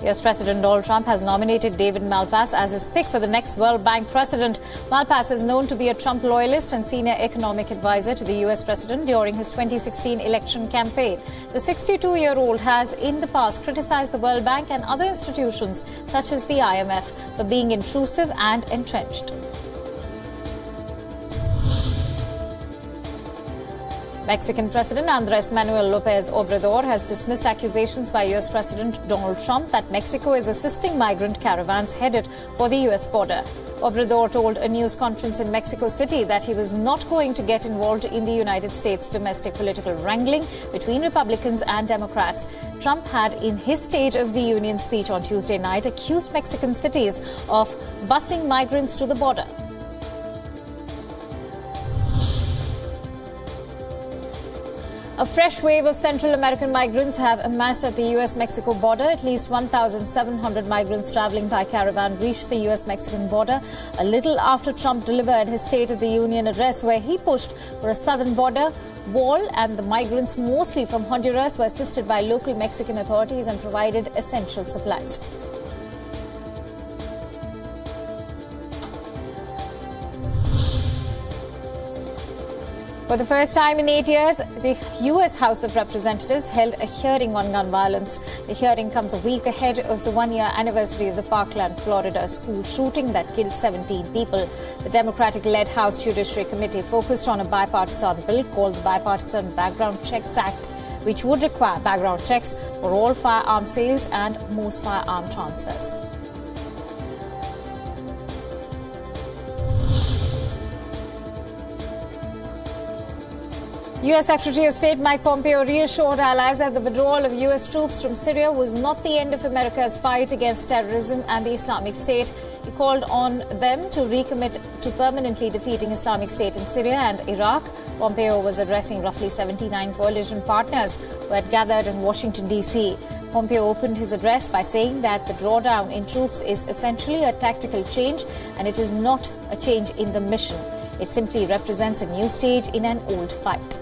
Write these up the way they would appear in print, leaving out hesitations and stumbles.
US President Donald Trump has nominated David Malpass as his pick for the next World Bank president. Malpass is known to be a Trump loyalist and senior economic advisor to the US president during his 2016 election campaign. The 62-year-old has in the past criticized the World Bank and other institutions such as the IMF for being intrusive and entrenched. Mexican President Andrés Manuel López Obrador has dismissed accusations by US President Donald Trump that Mexico is assisting migrant caravans headed for the US border. Obrador told a news conference in Mexico City that he was not going to get involved in the United States' domestic political wrangling between Republicans and Democrats. Trump had, in his State of the Union speech on Tuesday night, accused Mexican cities of busing migrants to the border. A fresh wave of Central American migrants have amassed at the US-Mexico border. At least 1,700 migrants traveling by caravan reached the US-Mexican border a little after Trump delivered his State of the Union address, where he pushed for a southern border wall, and the migrants, mostly from Honduras, were assisted by local Mexican authorities and provided essential supplies. For the first time in 8 years, the U.S. House of Representatives held a hearing on gun violence. The hearing comes a week ahead of the one-year anniversary of the Parkland, Florida school shooting that killed 17 people. The Democratic-led House Judiciary Committee focused on a bipartisan bill called the Bipartisan Background Checks Act, which would require background checks for all firearm sales and most firearm transfers. U.S. Secretary of State Mike Pompeo reassured allies that the withdrawal of U.S. troops from Syria was not the end of America's fight against terrorism and the Islamic State. He called on them to recommit to permanently defeating Islamic State in Syria and Iraq. Pompeo was addressing roughly 79 coalition partners who had gathered in Washington, D.C. Pompeo opened his address by saying that the drawdown in troops is essentially a tactical change and it is not a change in the mission. It simply represents a new stage in an old fight.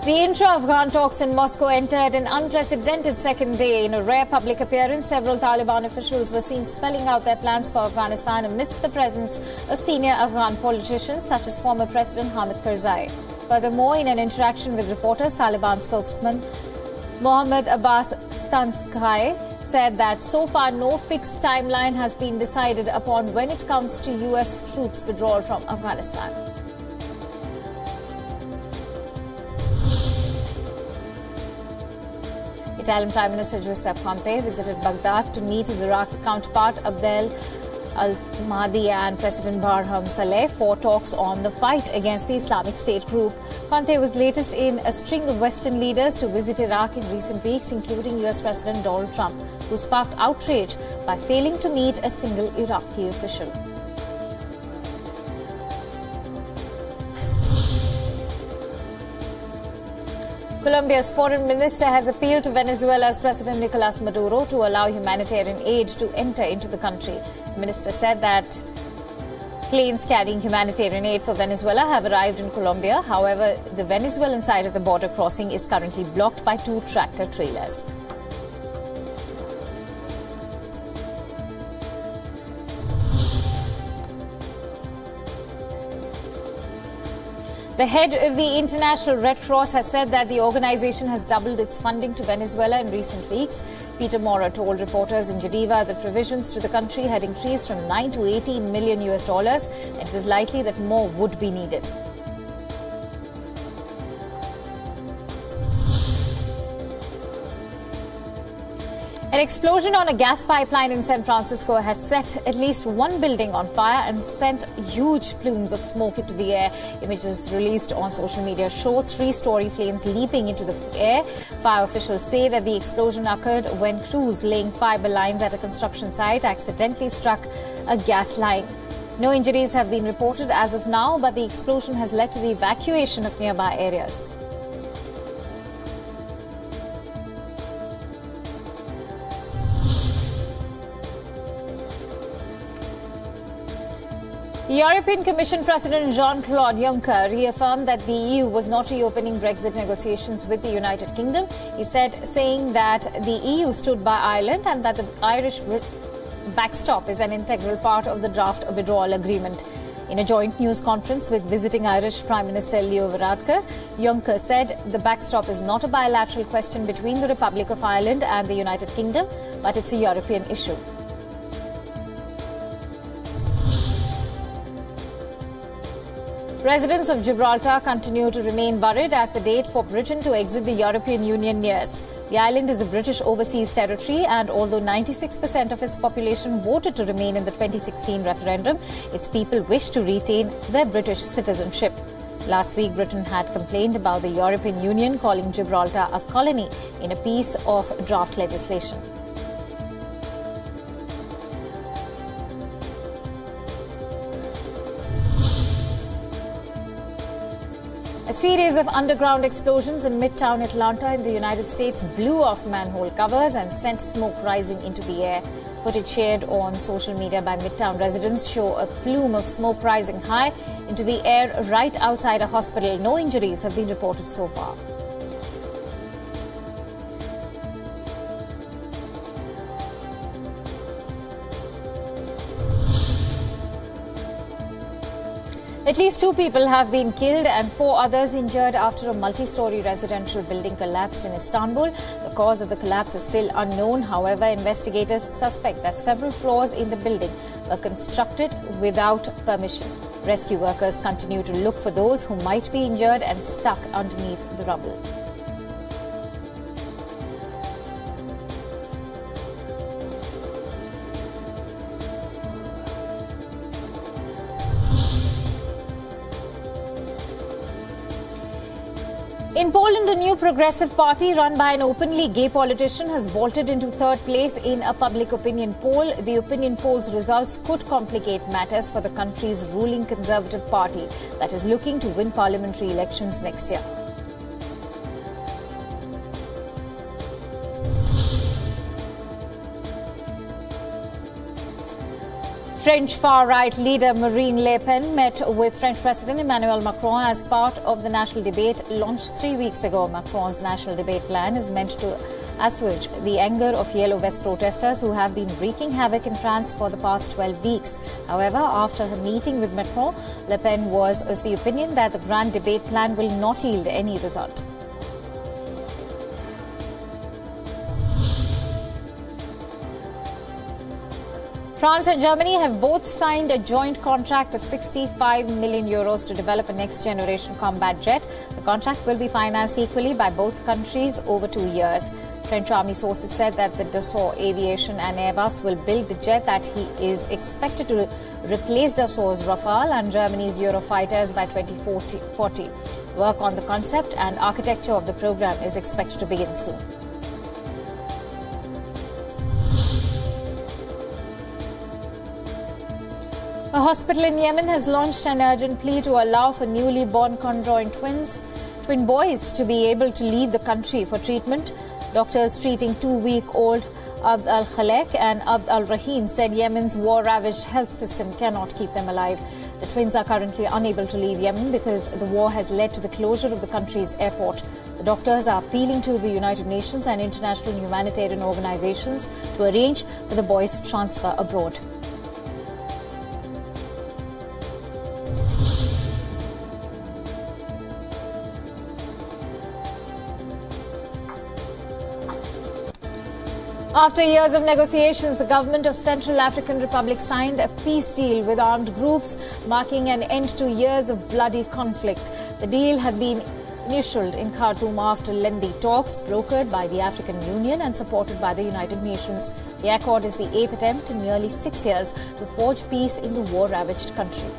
The intra-Afghan talks in Moscow entered an unprecedented second day. In a rare public appearance, several Taliban officials were seen spelling out their plans for Afghanistan amidst the presence of senior Afghan politicians such as former President Hamid Karzai. Furthermore, in an interaction with reporters, Taliban spokesman Mohammad Abbas Stansky said that so far no fixed timeline has been decided upon when it comes to U.S. troops withdrawal from Afghanistan. Italian Prime Minister Giuseppe Conte visited Baghdad to meet his Iraqi counterpart Abdel al-Mahdi and President Barham Saleh for talks on the fight against the Islamic State group. Conte was latest in a string of Western leaders to visit Iraq in recent weeks, including US President Donald Trump, who sparked outrage by failing to meet a single Iraqi official. Colombia's foreign minister has appealed to Venezuela's President Nicolas Maduro to allow humanitarian aid to enter into the country. The minister said that planes carrying humanitarian aid for Venezuela have arrived in Colombia. However, the Venezuelan side of the border crossing is currently blocked by 2 tractor trailers. The head of the International Red Cross has said that the organization has doubled its funding to Venezuela in recent weeks. Peter Maurer told reporters in Geneva that provisions to the country had increased from 9 to 18 million US dollars, and it was likely that more would be needed. An explosion on a gas pipeline in San Francisco has set at least one building on fire and sent huge plumes of smoke into the air. Images released on social media show 3-story flames leaping into the air. Fire officials say that the explosion occurred when crews laying fiber lines at a construction site accidentally struck a gas line. No injuries have been reported as of now, but the explosion has led to the evacuation of nearby areas. European Commission President Jean-Claude Juncker reaffirmed that the EU was not reopening Brexit negotiations with the United Kingdom. He saying that the EU stood by Ireland and that the Irish backstop is an integral part of the draft withdrawal agreement. In a joint news conference with visiting Irish Prime Minister Leo Varadkar, Juncker said the backstop is not a bilateral question between the Republic of Ireland and the United Kingdom, but it's a European issue. Residents of Gibraltar continue to remain worried as the date for Britain to exit the European Union nears. The island is a British overseas territory, and although 96% of its population voted to remain in the 2016 referendum, its people wish to retain their British citizenship. Last week, Britain had complained about the European Union calling Gibraltar a colony in a piece of draft legislation. A series of underground explosions in midtown Atlanta in the United States blew off manhole covers and sent smoke rising into the air. Footage shared on social media by midtown residents show a plume of smoke rising high into the air right outside a hospital. No injuries have been reported so far. At least 2 people have been killed and 4 others injured after a multi-story residential building collapsed in Istanbul. The cause of the collapse is still unknown. However, investigators suspect that several floors in the building were constructed without permission. Rescue workers continue to look for those who might be injured and stuck underneath the rubble. In Poland, a new progressive party run by an openly gay politician has vaulted into 3rd place in a public opinion poll. The opinion poll's results could complicate matters for the country's ruling Conservative Party that is looking to win parliamentary elections next year. French far-right leader Marine Le Pen met with French President Emmanuel Macron as part of the national debate launched 3 weeks ago. Macron's national debate plan is meant to assuage the anger of yellow vest protesters who have been wreaking havoc in France for the past 12 weeks. However, after her meeting with Macron, Le Pen was of the opinion that the grand debate plan will not yield any result. France and Germany have both signed a joint contract of 65 million euros to develop a next-generation combat jet. The contract will be financed equally by both countries over 2 years. French army sources said that the Dassault Aviation and Airbus will build the jet that is expected to replace Dassault's Rafale and Germany's Eurofighters by 2040. Work on the concept and architecture of the program is expected to begin soon. A hospital in Yemen has launched an urgent plea to allow for newly born conjoined twin boys to be able to leave the country for treatment. Doctors treating 2-week-old Abd al-Khalek and Abd al-Rahim said Yemen's war-ravaged health system cannot keep them alive. The twins are currently unable to leave Yemen because the war has led to the closure of the country's airport. The doctors are appealing to the United Nations and international humanitarian organizations to arrange for the boys' transfer abroad. After years of negotiations, the government of Central African Republic signed a peace deal with armed groups, marking an end to years of bloody conflict. The deal had been initialed in Khartoum after lengthy talks brokered by the African Union and supported by the United Nations. The accord is the 8th attempt in nearly 6 years to forge peace in the war-ravaged country.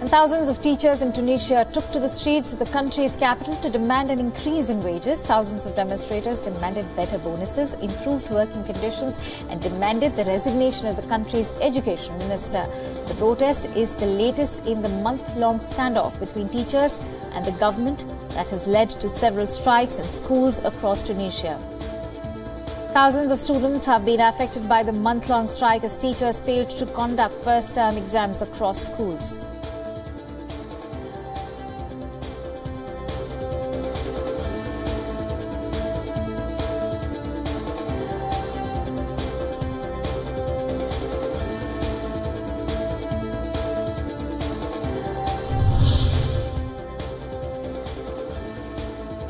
And thousands of teachers in Tunisia took to the streets of the country's capital to demand an increase in wages. Thousands of demonstrators demanded better bonuses, improved working conditions, and demanded the resignation of the country's education minister. The protest is the latest in the month-long standoff between teachers and the government that has led to several strikes in schools across Tunisia. Thousands of students have been affected by the month-long strike as teachers failed to conduct first-term exams across schools.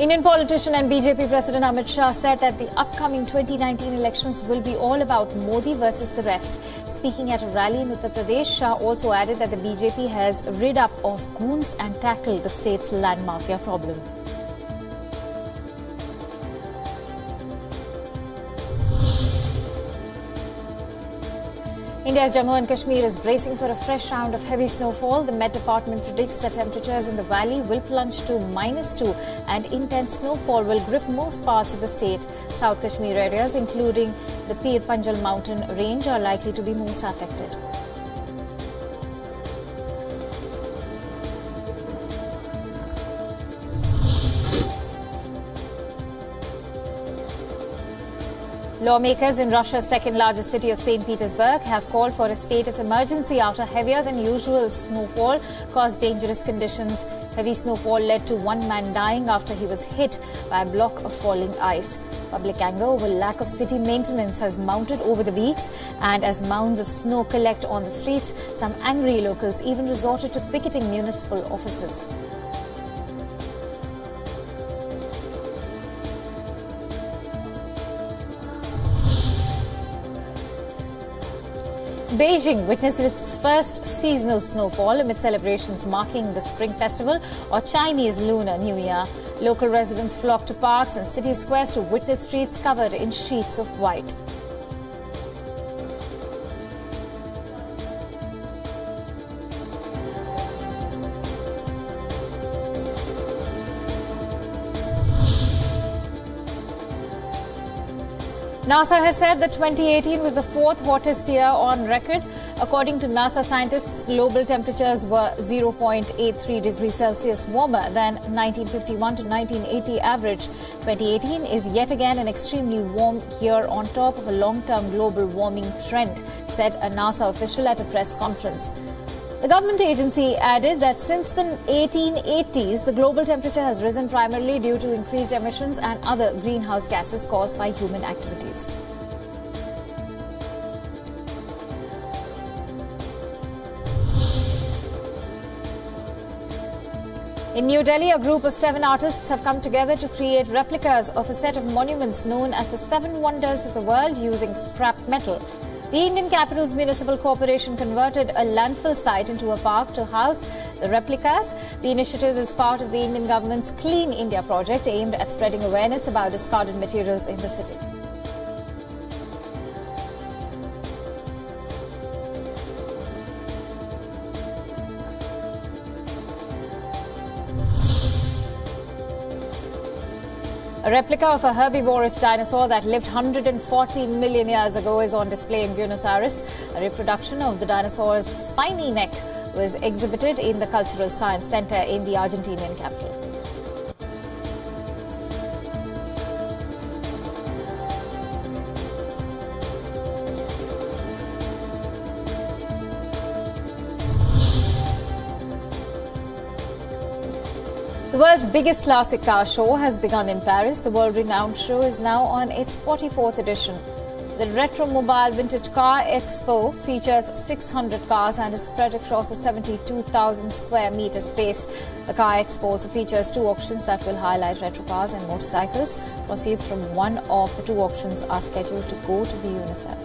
Indian politician and BJP President Amit Shah said that the upcoming 2019 elections will be all about Modi versus the rest. Speaking at a rally in Uttar Pradesh, Shah also added that the BJP has rid up of goons and tackled the state's land mafia problem. India's Jammu and Kashmir is bracing for a fresh round of heavy snowfall. The Met Department predicts that temperatures in the valley will plunge to -2 and intense snowfall will grip most parts of the state. South Kashmir areas, including the Pir Panjal mountain range, are likely to be most affected. Lawmakers in Russia's second-largest city of St. Petersburg have called for a state of emergency after heavier-than-usual snowfall caused dangerous conditions. Heavy snowfall led to one man dying after he was hit by a block of falling ice. Public anger over lack of city maintenance has mounted over the weeks, and as mounds of snow collect on the streets, some angry locals even resorted to picketing municipal offices. Beijing witnessed its first seasonal snowfall amid celebrations marking the Spring Festival or Chinese Lunar New Year. Local residents flocked to parks and city squares to witness streets covered in sheets of white. NASA has said that 2018 was the fourth hottest year on record. According to NASA scientists, global temperatures were 0.83 degrees Celsius warmer than 1951 to 1980 average. 2018 is yet again an extremely warm year on top of a long-term global warming trend, said a NASA official at a press conference. The government agency added that since the 1880s, the global temperature has risen primarily due to increased emissions and other greenhouse gases caused by human activities. In New Delhi, a group of 7 artists have come together to create replicas of a set of monuments known as the 7 Wonders of the World using scrap metal. The Indian Capital's Municipal Corporation converted a landfill site into a park to house the replicas. The initiative is part of the Indian government's Clean India project aimed at spreading awareness about discarded materials in the city. A replica of a herbivorous dinosaur that lived 140 million years ago is on display in Buenos Aires. A reproduction of the dinosaur's spiny neck was exhibited in the Cultural Science Center in the Argentinian capital. The world's biggest classic car show has begun in Paris. The world-renowned show is now on its 44th edition. The Retromobile Vintage Car Expo features 600 cars and is spread across a 72,000 square meter space. The Car Expo also features 2 auctions that will highlight retro cars and motorcycles. Proceeds from one of the 2 auctions are scheduled to go to the UNICEF.